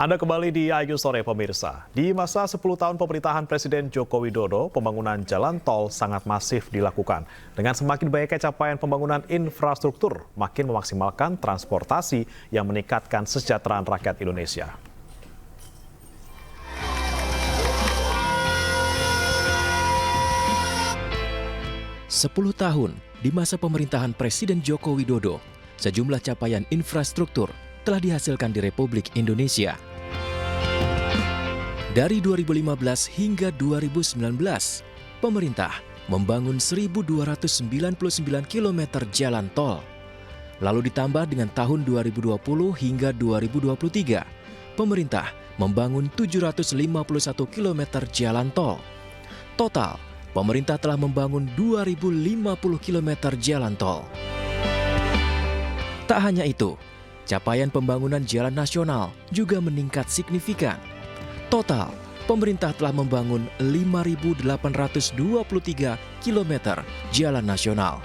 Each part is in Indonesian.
Anda kembali di Ayu Sore pemirsa. Di masa 10 tahun pemerintahan Presiden Joko Widodo, pembangunan jalan tol sangat masif dilakukan. Dengan semakin banyaknya capaian pembangunan infrastruktur, makin memaksimalkan transportasi yang meningkatkan kesejahteraan rakyat Indonesia. Sepuluh tahun di masa pemerintahan Presiden Joko Widodo, sejumlah capaian infrastruktur telah dihasilkan di Republik Indonesia. Dari 2015 hingga 2019, pemerintah membangun 1.299 km jalan tol. Lalu ditambah dengan tahun 2020 hingga 2023, pemerintah membangun 751 km jalan tol. Total, pemerintah telah membangun 2.050 km jalan tol. Tak hanya itu, capaian pembangunan jalan nasional juga meningkat signifikan. Total, pemerintah telah membangun 5.823 km jalan nasional.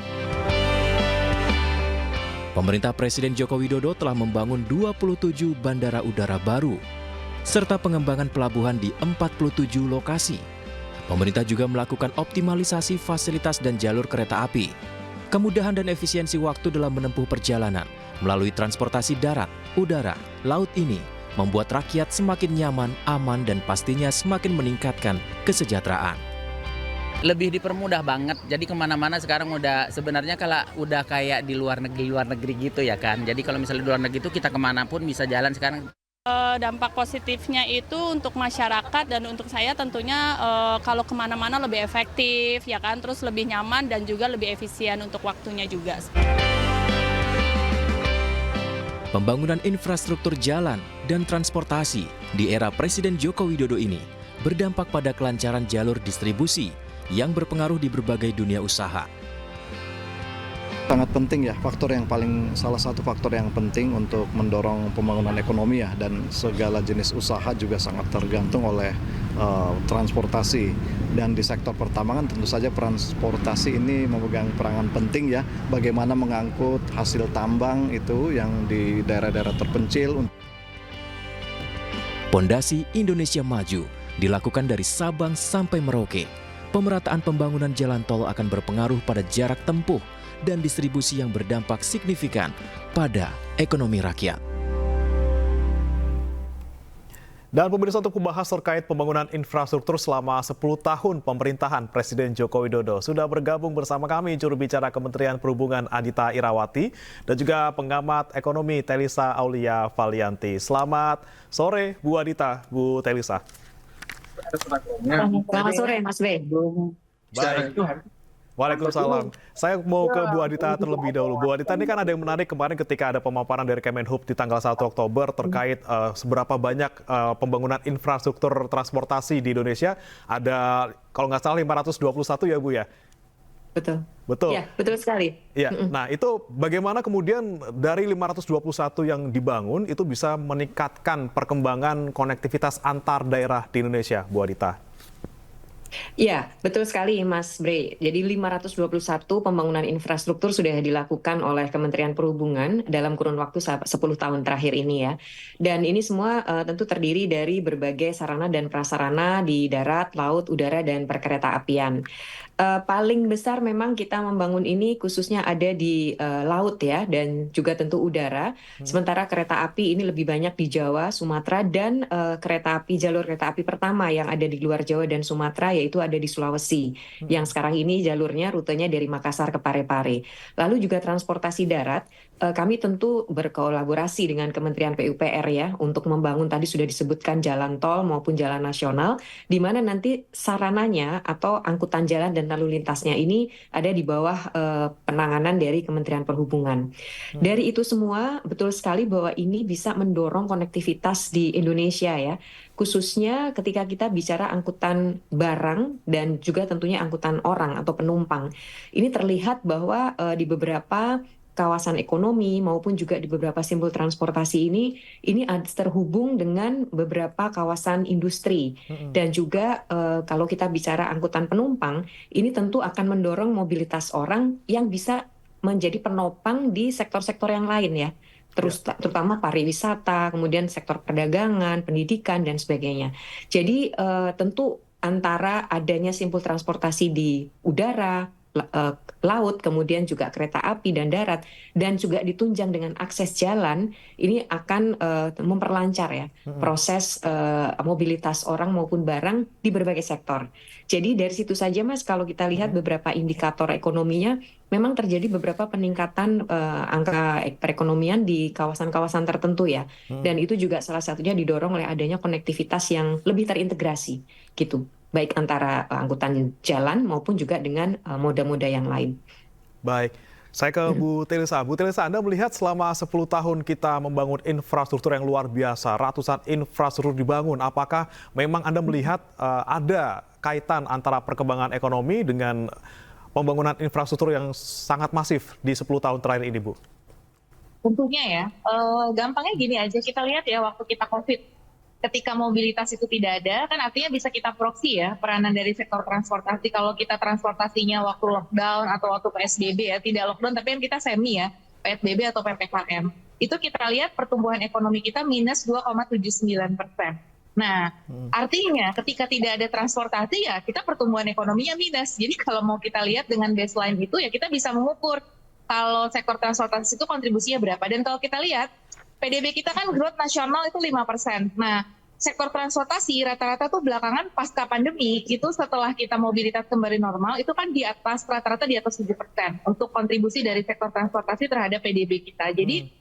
Pemerintah Presiden Joko Widodo telah membangun 27 bandara udara baru, serta pengembangan pelabuhan di 47 lokasi. Pemerintah juga melakukan optimalisasi fasilitas dan jalur kereta api. Kemudahan dan efisiensi waktu dalam menempuh perjalanan melalui transportasi darat, udara, laut ini membuat rakyat semakin nyaman, aman, dan pastinya semakin meningkatkan kesejahteraan. Lebih dipermudah banget, jadi kemana-mana sekarang udah sebenarnya kalau udah kayak di luar negeri gitu ya kan. Jadi kalau misalnya di luar negeri itu kita kemanapun bisa jalan sekarang. Dampak positifnya itu untuk masyarakat dan untuk saya tentunya kalau kemana-mana lebih efektif ya kan, terus lebih nyaman dan juga lebih efisien untuk waktunya juga. Pembangunan infrastruktur jalan dan transportasi di era Presiden Joko Widodo ini berdampak pada kelancaran jalur distribusi yang berpengaruh di berbagai dunia usaha. Sangat penting ya, salah satu faktor yang penting untuk mendorong pembangunan ekonomi ya, dan segala jenis usaha juga sangat tergantung oleh transportasi. Dan di sektor pertambangan tentu saja transportasi ini memegang peranan penting ya, bagaimana mengangkut hasil tambang itu yang di daerah-daerah terpencil. Pondasi Indonesia Maju dilakukan dari Sabang sampai Merauke. Pemerataan pembangunan jalan tol akan berpengaruh pada jarak tempuh dan distribusi yang berdampak signifikan pada ekonomi rakyat. Dan pemirsa, untuk membahas terkait pembangunan infrastruktur selama 10 tahun pemerintahan Presiden Joko Widodo, sudah bergabung bersama kami juru bicara Kementerian Perhubungan Adhita Irawati dan juga pengamat ekonomi Telisa Aulia Valianti. Selamat sore Bu Adhita, Bu Telisa. Selamat sore Mas B. Baik. Waalaikumsalam. Saya mau ke Bu Adhita terlebih dahulu. Bu Adhita, ini kan ada yang menarik kemarin ketika ada pemaparan dari Kemenhub di tanggal 1 Oktober terkait seberapa banyak pembangunan infrastruktur transportasi di Indonesia. Ada kalau nggak salah 521 ya Bu ya? Betul. Betul. Ya, betul sekali. Ya. Nah, itu bagaimana kemudian dari 521 yang dibangun itu bisa meningkatkan perkembangan konektivitas antar daerah di Indonesia, Bu Adhita? Ya, betul sekali Mas Bre. Jadi 521 pembangunan infrastruktur sudah dilakukan oleh Kementerian Perhubungan dalam kurun waktu 10 tahun terakhir ini ya. Dan ini semua tentu terdiri dari berbagai sarana dan prasarana di darat, laut, udara, dan perkereta apian. Paling besar memang kita membangun ini khususnya ada di laut ya, dan juga tentu udara. Sementara kereta api ini lebih banyak di Jawa, Sumatera, dan jalur kereta api pertama yang ada di luar Jawa dan Sumatera yaitu ada di Sulawesi. Yang sekarang ini jalurnya rutenya dari Makassar ke Parepare. Lalu juga transportasi darat, kami tentu berkolaborasi dengan Kementerian PUPR ya untuk membangun, tadi sudah disebutkan, jalan tol maupun jalan nasional, di mana nanti sarananya atau angkutan jalan dan lalu lintasnya ini ada di bawah penanganan dari Kementerian Perhubungan. Dari itu semua betul sekali bahwa ini bisa mendorong konektivitas di Indonesia ya, khususnya ketika kita bicara angkutan barang dan juga tentunya angkutan orang atau penumpang. Ini terlihat bahwa di beberapa kawasan ekonomi maupun juga di beberapa simbol transportasi ini terhubung dengan beberapa kawasan industri. Dan juga kalau kita bicara angkutan penumpang, ini tentu akan mendorong mobilitas orang yang bisa menjadi penopang di sektor-sektor yang lain ya. terutama pariwisata, kemudian sektor perdagangan, pendidikan, dan sebagainya. Jadi tentu antara adanya simpul transportasi di udara, laut, kemudian juga kereta api dan darat, dan juga ditunjang dengan akses jalan, ini akan memperlancar ya proses mobilitas orang maupun barang di berbagai sektor. Jadi dari situ saja Mas, kalau kita lihat beberapa indikator ekonominya, memang terjadi beberapa peningkatan angka perekonomian di kawasan-kawasan tertentu ya. Dan itu juga salah satunya didorong oleh adanya konektivitas yang lebih terintegrasi gitu. Baik antara angkutan jalan maupun juga dengan moda-moda yang lain. Baik, saya ke Bu Telisa. Bu Telisa, Anda melihat selama 10 tahun kita membangun infrastruktur yang luar biasa, ratusan infrastruktur dibangun, apakah memang Anda melihat ada kaitan antara perkembangan ekonomi dengan pembangunan infrastruktur yang sangat masif di 10 tahun terakhir ini, Bu? Tentunya ya, gampangnya gini aja, kita lihat ya waktu kita COVID, ketika mobilitas itu tidak ada, kan artinya bisa kita proksi ya peranan dari sektor transportasi. Kalau kita transportasinya waktu lockdown atau waktu PSBB ya, tidak lockdown tapi kan kita semi ya, PSBB atau PPKM. Itu kita lihat pertumbuhan ekonomi kita minus 2,79%. Nah, artinya ketika tidak ada transportasi ya kita pertumbuhan ekonominya minus. Jadi kalau mau kita lihat dengan baseline itu ya kita bisa mengukur kalau sektor transportasi itu kontribusinya berapa. Dan kalau kita lihat PDB kita kan growth nasional itu 5%. Nah, sektor transportasi rata-rata tuh belakangan pasca pandemi itu setelah kita mobilitas kembali normal itu kan di atas rata-rata di atas 7% untuk kontribusi dari sektor transportasi terhadap PDB kita. Jadi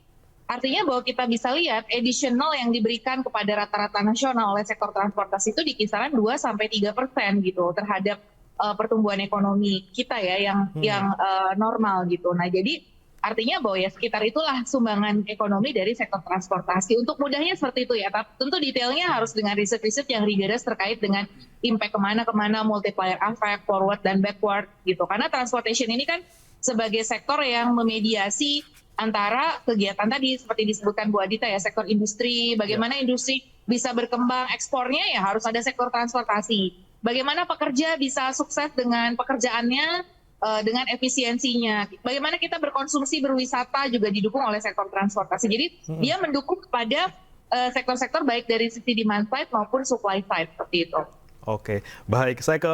artinya bahwa kita bisa lihat additional yang diberikan kepada rata-rata nasional oleh sektor transportasi itu di kisaran 2-3% gitu terhadap pertumbuhan ekonomi kita ya yang normal gitu. Nah, jadi artinya bahwa ya sekitar itulah sumbangan ekonomi dari sektor transportasi. Untuk mudahnya seperti itu ya, tapi tentu detailnya harus dengan riset-riset yang rigorous terkait dengan impact kemana-kemana, multiplier effect, forward dan backward gitu. Karena transportation ini kan sebagai sektor yang memediasi antara kegiatan tadi seperti disebutkan Bu Adita ya, sektor industri, bagaimana industri bisa berkembang, ekspornya ya harus ada sektor transportasi. Bagaimana pekerja bisa sukses dengan pekerjaannya, dengan efisiensinya. Bagaimana kita berkonsumsi, berwisata juga didukung oleh sektor transportasi. Jadi dia mendukung kepada sektor-sektor baik dari sisi demand side maupun supply side seperti itu. Oke, baik. Saya ke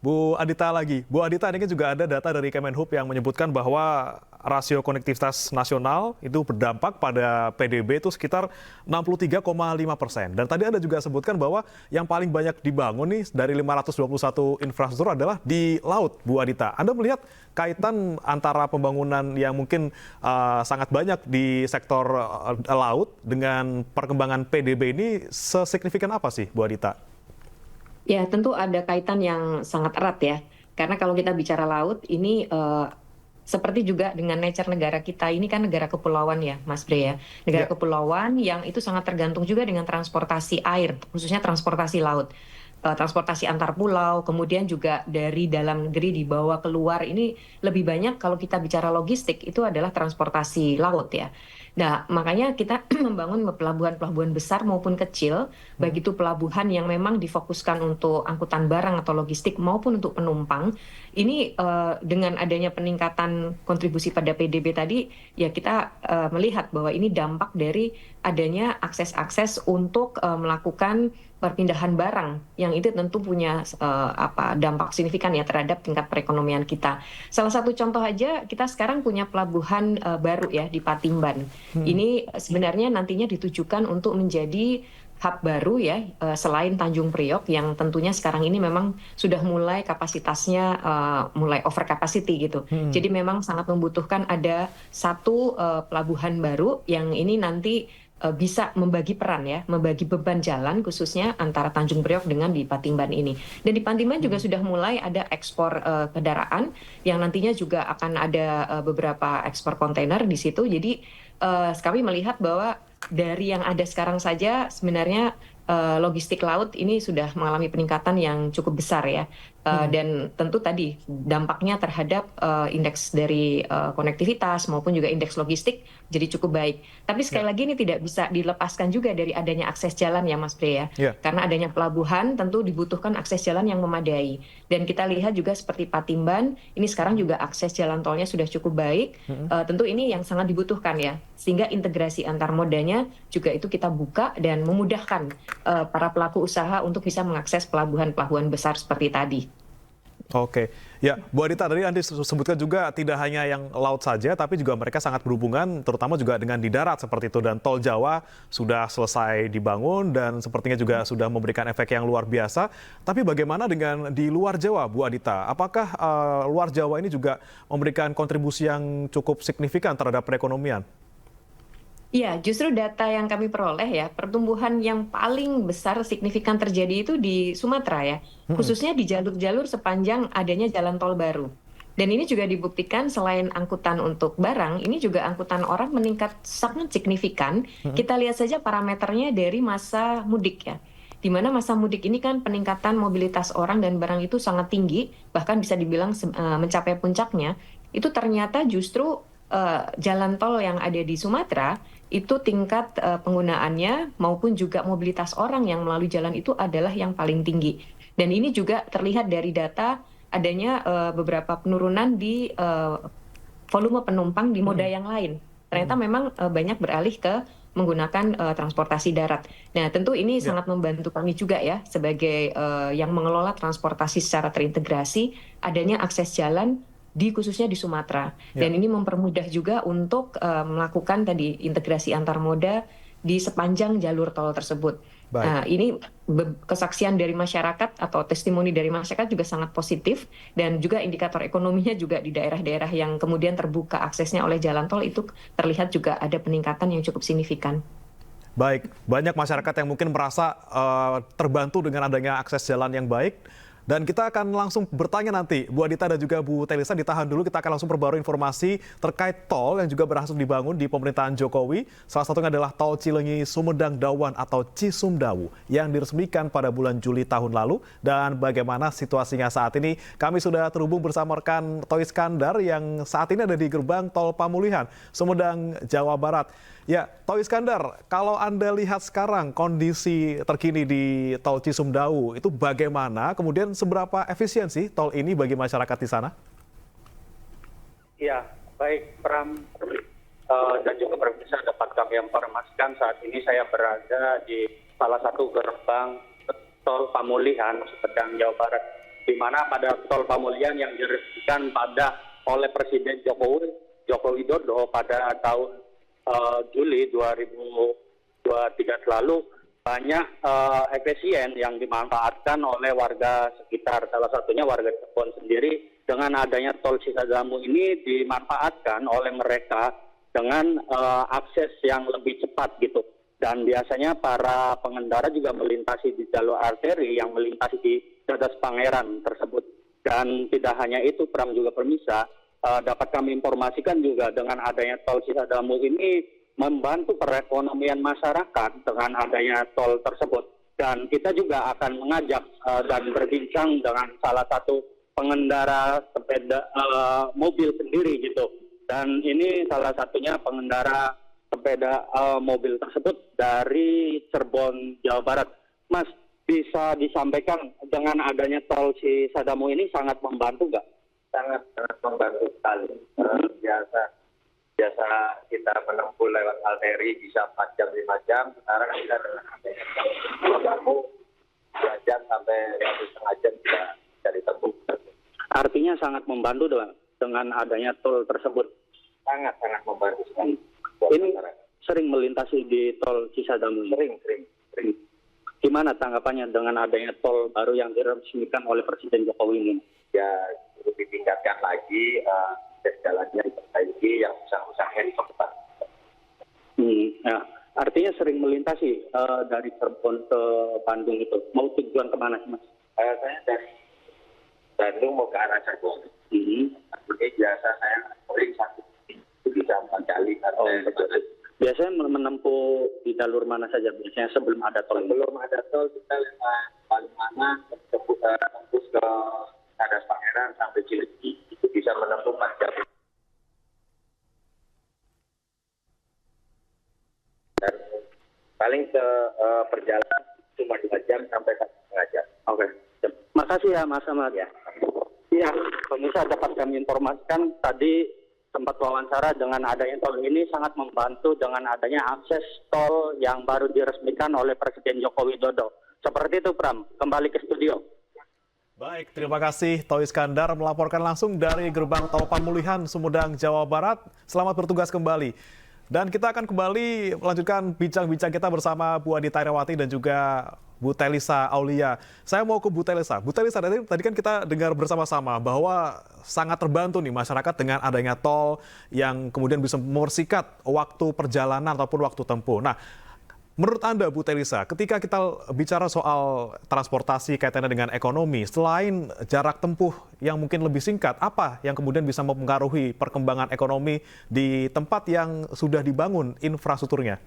Bu Adita lagi. Bu Adita, ini kan juga ada data dari Kemenhub yang menyebutkan bahwa rasio konektivitas nasional itu berdampak pada PDB itu sekitar 63,5%. Dan tadi Anda juga sebutkan bahwa yang paling banyak dibangun nih dari 521 infrastruktur adalah di laut, Bu Adita. Anda melihat kaitan antara pembangunan yang mungkin sangat banyak di sektor laut dengan perkembangan PDB ini sesignifikan apa sih, Bu Adita? Ya, tentu ada kaitan yang sangat erat ya. Karena kalau kita bicara laut, ini seperti juga dengan nature negara kita, ini kan negara kepulauan ya, Mas Bre ya. Negara kepulauan yang itu sangat tergantung juga dengan transportasi air, khususnya transportasi laut. Transportasi antar pulau, kemudian juga dari dalam negeri dibawa keluar, ini lebih banyak kalau kita bicara logistik, itu adalah transportasi laut ya. Nah, makanya kita membangun pelabuhan-pelabuhan besar maupun kecil, baik itu pelabuhan yang memang difokuskan untuk angkutan barang atau logistik maupun untuk penumpang. Ini dengan adanya peningkatan kontribusi pada PDB tadi, ya kita melihat bahwa ini dampak dari adanya akses-akses untuk melakukan perpindahan barang yang itu tentu punya dampak signifikan ya terhadap tingkat perekonomian kita. Salah satu contoh aja, kita sekarang punya pelabuhan baru ya di Patimban. Ini sebenarnya nantinya ditujukan untuk menjadi hub baru ya, selain Tanjung Priok yang tentunya sekarang ini memang sudah mulai kapasitasnya mulai over capacity gitu. Jadi memang sangat membutuhkan ada satu pelabuhan baru yang ini nanti bisa membagi peran ya, membagi beban jalan khususnya antara Tanjung Priok dengan di Patimban ini. Dan di Patimban juga sudah mulai ada ekspor kendaraan yang nantinya juga akan ada beberapa ekspor kontainer di situ. Jadi kami melihat bahwa dari yang ada sekarang saja sebenarnya logistik laut ini sudah mengalami peningkatan yang cukup besar ya. Dan tentu tadi dampaknya terhadap indeks dari konektivitas maupun juga indeks logistik jadi cukup baik. Tapi sekali lagi ini tidak bisa dilepaskan juga dari adanya akses jalan ya Mas Bre ya. Karena adanya pelabuhan tentu dibutuhkan akses jalan yang memadai. Dan kita lihat juga seperti Patimban, ini sekarang juga akses jalan tolnya sudah cukup baik. Tentu ini yang sangat dibutuhkan ya. Sehingga integrasi antar modanya juga itu kita buka dan memudahkan para pelaku usaha untuk bisa mengakses pelabuhan-pelabuhan besar seperti tadi. Oke, ya Bu Adita tadi Anda sebutkan juga tidak hanya yang laut saja, tapi juga mereka sangat berhubungan terutama juga dengan di darat seperti itu. Dan Tol Jawa sudah selesai dibangun dan sepertinya juga sudah memberikan efek yang luar biasa. Tapi bagaimana dengan di luar Jawa Bu Adita? Apakah luar Jawa ini juga memberikan kontribusi yang cukup signifikan terhadap perekonomian? Iya, justru data yang kami peroleh ya, pertumbuhan yang paling besar signifikan terjadi itu di Sumatera ya, khususnya di jalur-jalur sepanjang adanya jalan tol baru. Dan ini juga dibuktikan selain angkutan untuk barang, ini juga angkutan orang meningkat sangat signifikan. Kita lihat saja parameternya dari masa mudik ya. Di mana masa mudik ini kan peningkatan mobilitas orang dan barang itu sangat tinggi, bahkan bisa dibilang mencapai puncaknya. Itu ternyata justru jalan tol yang ada di Sumatera itu tingkat penggunaannya maupun juga mobilitas orang yang melalui jalan itu adalah yang paling tinggi. Dan ini juga terlihat dari data adanya beberapa penurunan di volume penumpang di moda yang lain. Ternyata memang banyak beralih ke menggunakan transportasi darat. Nah, tentu ini sangat membantu kami juga ya sebagai yang mengelola transportasi secara terintegrasi, adanya akses jalan khususnya di Sumatera. Dan ini mempermudah juga untuk melakukan tadi integrasi antar moda di sepanjang jalur tol tersebut. Nah, ini kesaksian dari masyarakat atau testimoni dari masyarakat juga sangat positif dan juga indikator ekonominya juga di daerah-daerah yang kemudian terbuka aksesnya oleh jalan tol itu terlihat juga ada peningkatan yang cukup signifikan. Baik, banyak masyarakat yang mungkin merasa terbantu dengan adanya akses jalan yang baik. Dan kita akan langsung bertanya nanti, Bu Adita dan juga Bu Telisa, ditahan dulu, kita akan langsung perbarui informasi terkait tol yang juga berhasil dibangun di pemerintahan Jokowi. Salah satunya adalah Tol Cileunyi Sumedang Dawan atau Cisumdawu yang diresmikan pada bulan Juli tahun lalu. Dan bagaimana situasinya saat ini, kami sudah terhubung bersama rekan Toy Iskandar yang saat ini ada di gerbang Tol Pamulihan, Sumedang, Jawa Barat. Ya, Toy Iskandar, kalau Anda lihat sekarang kondisi terkini di Tol Cisumdawu itu bagaimana? Kemudian seberapa efisiensi tol ini bagi masyarakat di sana? Ya, baik Pram dan juga pemirsa dapat kami informasikan saat ini saya berada di salah satu gerbang Tol Pamulihan, Sumedang, Jawa Barat, di mana pada Tol Pamulihan yang diresmikan oleh Presiden Joko Widodo pada tahun Juli 2023 lalu, banyak efisien yang dimanfaatkan oleh warga sekitar, salah satunya warga Cirebon sendiri. Dengan adanya tol Cisadamu ini dimanfaatkan oleh mereka dengan akses yang lebih cepat gitu. Dan biasanya para pengendara juga melintasi di jalur arteri yang melintasi di Dadas Pangeran tersebut. Dan tidak hanya itu, Pram juga pemirsa, dapat kami informasikan juga dengan adanya tol Cisadamu ini membantu perekonomian masyarakat dengan adanya tol tersebut. Dan kita juga akan mengajak dan berbincang dengan salah satu pengendara sepeda mobil sendiri gitu. Dan ini salah satunya pengendara sepeda mobil tersebut dari Cirebon, Jawa Barat. Mas, bisa disampaikan dengan adanya tol Cisadamu ini sangat membantu nggak? Sangat membantu sekali. Biasa kita menempuh lewat arteri bisa 4 jam 5 jam, sekarang kita dengan adanya tol 2 jam sampai 1,5 jam bisa ditempuh. Artinya sangat membantu dengan adanya tol tersebut. Sangat membantu sekali. Ini sering melintasi di tol Cisadamu. Sering. Gimana tanggapannya dengan adanya tol baru yang diresmikan oleh Presiden Jokowi ini? Ya, lebih ditingkatkan lagi jalannya diperbaiki yang usaha-usahanya dipercepat. Nah, artinya sering melintasi dari Cirebon ke Bandung itu. Mau tujuan kemana sih, Mas? Saya dari Bandung mau ke arah Cirebon. Jadi biasa saya sering satu bisa 4 kali. Biasanya menempuh di jalur mana saja? Biasanya sebelum ada tol. Sebelum ada tol kita lewat Palimanan, tembus ke Cadas Pangeran sampai Cileunyi, itu bisa menempuh 4 jam. Dan paling ke perjalanan cuma 2 jam sampai 1,5 jam. Oke. Makasih ya Mas Ahmad. Ya. Iya, pemirsa dapat kami informasikan tadi sempat wawancara dengan adanya tol ini sangat membantu dengan adanya akses tol yang baru diresmikan oleh Presiden Joko Widodo. Seperti itu Pram, kembali ke studio. Baik, terima kasih Toy Iskandar melaporkan langsung dari Gerbang Tol Pamulihan, Sumedang, Jawa Barat. Selamat bertugas kembali. Dan kita akan kembali melanjutkan bincang-bincang kita bersama Bu Adita Irawati dan juga Bu Telisa Aulia. Saya mau ke Bu Telisa. Bu Telisa, tadi kan kita dengar bersama-sama bahwa sangat terbantu nih masyarakat dengan adanya tol yang kemudian bisa mempersingkat waktu perjalanan ataupun waktu tempuh. Nah, menurut Anda, Bu Telisa, ketika kita bicara soal transportasi kaitannya dengan ekonomi, selain jarak tempuh yang mungkin lebih singkat, apa yang kemudian bisa mempengaruhi perkembangan ekonomi di tempat yang sudah dibangun infrastrukturnya?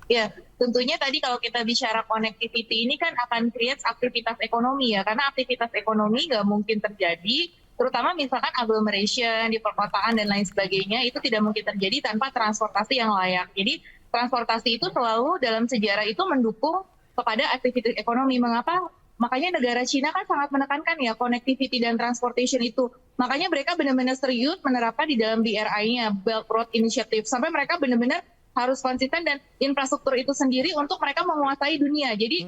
Ya, tentunya tadi kalau kita bicara connectivity ini kan akan create aktivitas ekonomi ya, karena aktivitas ekonomi nggak mungkin terjadi, terutama misalkan agglomeration di perkotaan dan lain sebagainya, itu tidak mungkin terjadi tanpa transportasi yang layak. Jadi transportasi itu selalu dalam sejarah itu mendukung kepada aktivitas ekonomi. Mengapa? Makanya negara Cina kan sangat menekankan ya connectivity dan transportation itu. Makanya mereka benar-benar serius menerapkan di dalam BRI-nya, Belt Road Initiative, sampai mereka benar-benar harus konsisten dan infrastruktur itu sendiri untuk mereka menguasai dunia. Jadi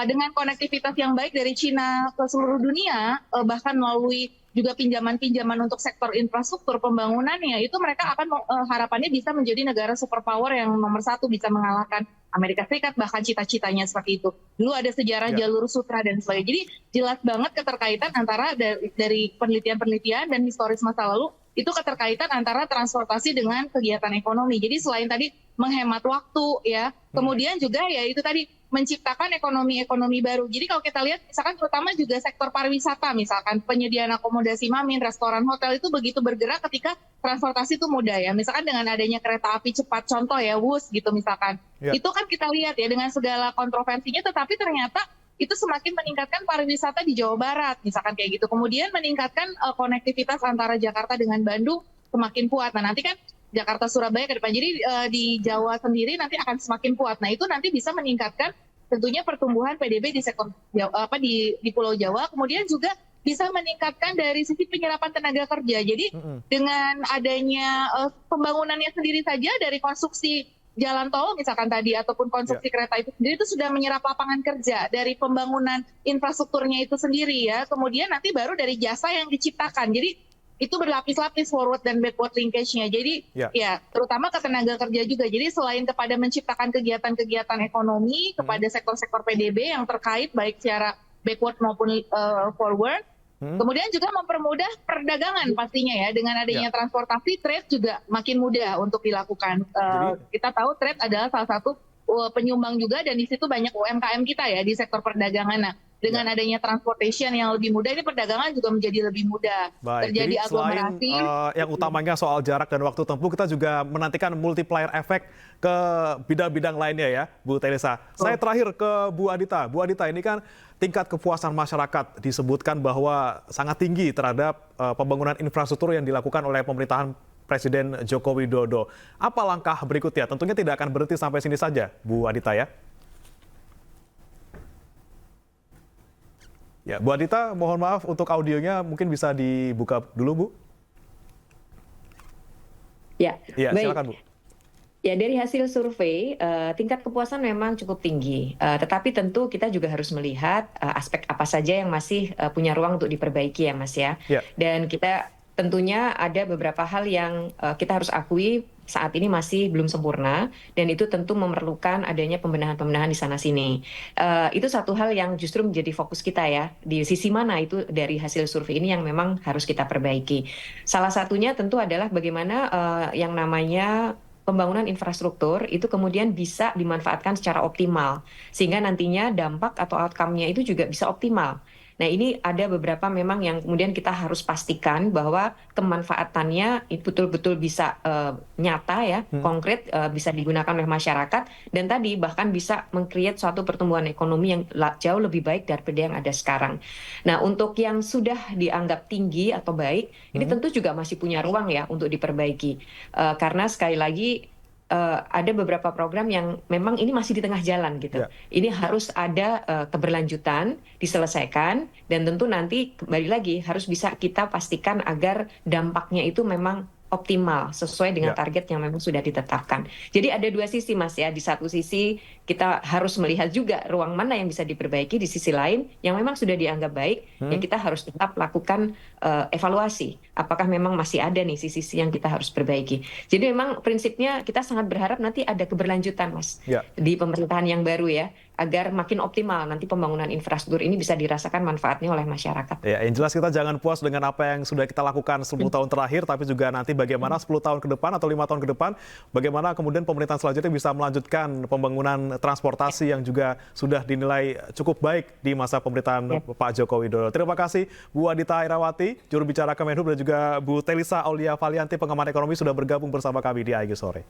dengan konektivitas yang baik dari Cina ke seluruh dunia, bahkan melalui juga pinjaman-pinjaman untuk sektor infrastruktur pembangunannya, itu mereka akan harapannya bisa menjadi negara superpower yang nomor 1, bisa mengalahkan Amerika Serikat, bahkan cita-citanya seperti itu. Dulu ada sejarah jalur sutra dan sebagainya. Jadi jelas banget keterkaitan antara dari penelitian-penelitian dan historis masa lalu, itu keterkaitan antara transportasi dengan kegiatan ekonomi. Jadi selain tadi menghemat waktu ya, kemudian juga ya itu tadi menciptakan ekonomi baru. Jadi kalau kita lihat misalkan terutama juga sektor pariwisata, misalkan penyediaan akomodasi mamin, restoran, hotel itu begitu bergerak ketika transportasi itu mudah ya. Misalkan dengan adanya kereta api cepat, contoh ya WUS gitu misalkan. Itu kan kita lihat ya dengan segala kontroversinya, tetapi ternyata itu semakin meningkatkan pariwisata di Jawa Barat, misalkan kayak gitu. Kemudian meningkatkan konektivitas antara Jakarta dengan Bandung semakin kuat. Nah nanti kan Jakarta Surabaya ke depan. Jadi di Jawa sendiri nanti akan semakin kuat. Nah itu nanti bisa meningkatkan tentunya pertumbuhan PDB di sektor di Pulau Jawa. Kemudian juga bisa meningkatkan dari sisi penyerapan tenaga kerja. Jadi dengan adanya pembangunannya sendiri saja dari konstruksi jalan tol misalkan tadi ataupun konstruksi kereta itu sendiri itu sudah menyerap lapangan kerja dari pembangunan infrastrukturnya itu sendiri ya. Kemudian nanti baru dari jasa yang diciptakan. Jadi itu berlapis-lapis forward dan backward linkage-nya. Jadi ya terutama ke tenaga kerja juga. Jadi selain kepada menciptakan kegiatan-kegiatan ekonomi kepada sektor-sektor PDB yang terkait baik secara backward maupun forward, kemudian juga mempermudah perdagangan pastinya ya. Dengan adanya transportasi, trade juga makin mudah untuk dilakukan. Kita tahu trade adalah salah satu penyumbang juga dan di situ banyak UMKM kita ya di sektor perdagangan. Nah, dengan adanya transportation yang lebih mudah, ini perdagangan juga menjadi lebih mudah. Baik, terjadi jadi aglomerasi. Selain yang utamanya soal jarak dan waktu tempuh, kita juga menantikan multiplier efek ke bidang-bidang lainnya ya, Bu Telisa. Saya terakhir ke Bu Adita. Bu Adita, ini kan tingkat kepuasan masyarakat disebutkan bahwa sangat tinggi terhadap pembangunan infrastruktur yang dilakukan oleh pemerintahan Presiden Joko Widodo. Apa langkah berikutnya? Tentunya tidak akan berhenti sampai sini saja, Bu Adita ya. Ya, Bu Adita, mohon maaf untuk audionya mungkin bisa dibuka dulu, Bu. Ya, baik. Silakan, Bu. Ya, dari hasil survei, tingkat kepuasan memang cukup tinggi. Tetapi tentu kita juga harus melihat aspek apa saja yang masih punya ruang untuk diperbaiki ya, Mas ya. Dan kita tentunya ada beberapa hal yang kita harus akui saat ini masih belum sempurna, dan itu tentu memerlukan adanya pembenahan-pembenahan di sana-sini. Itu satu hal yang justru menjadi fokus kita ya, di sisi mana itu dari hasil survei ini yang memang harus kita perbaiki. Salah satunya tentu adalah bagaimana yang namanya pembangunan infrastruktur itu kemudian bisa dimanfaatkan secara optimal, sehingga nantinya dampak atau outcome-nya itu juga bisa optimal. Nah, ini ada beberapa memang yang kemudian kita harus pastikan bahwa kemanfaatannya betul-betul bisa nyata ya, konkret, bisa digunakan oleh masyarakat, dan tadi bahkan bisa meng-create suatu pertumbuhan ekonomi yang jauh lebih baik daripada yang ada sekarang. Nah, untuk yang sudah dianggap tinggi atau baik, ini tentu juga masih punya ruang ya untuk diperbaiki. Karena sekali lagi ada beberapa program yang memang ini masih di tengah jalan gitu. Ini harus ada keberlanjutan, diselesaikan, dan tentu nanti kembali lagi harus bisa kita pastikan agar dampaknya itu memang optimal sesuai dengan target yang memang sudah ditetapkan. Jadi ada dua sisi Mas ya. Di satu sisi kita harus melihat juga ruang mana yang bisa diperbaiki, di sisi lain yang memang sudah dianggap baik, ya kita harus tetap lakukan evaluasi. Apakah memang masih ada nih sisi-sisi yang kita harus perbaiki. Jadi memang prinsipnya kita sangat berharap nanti ada keberlanjutan Mas di pemerintahan yang baru ya, agar makin optimal nanti pembangunan infrastruktur ini bisa dirasakan manfaatnya oleh masyarakat. Ya, yang jelas kita jangan puas dengan apa yang sudah kita lakukan 10 tahun terakhir, tapi juga nanti bagaimana 10 tahun ke depan atau 5 tahun ke depan, bagaimana kemudian pemerintahan selanjutnya bisa melanjutkan pembangunan transportasi yang juga sudah dinilai cukup baik di masa pemerintahan Pak Joko Widodo. Terima kasih Bu Adita Irawati, juru bicara Kemenhub, dan juga Bu Telisa Aulia Valianti, pengamat ekonomi, sudah bergabung bersama kami di AIG Sore.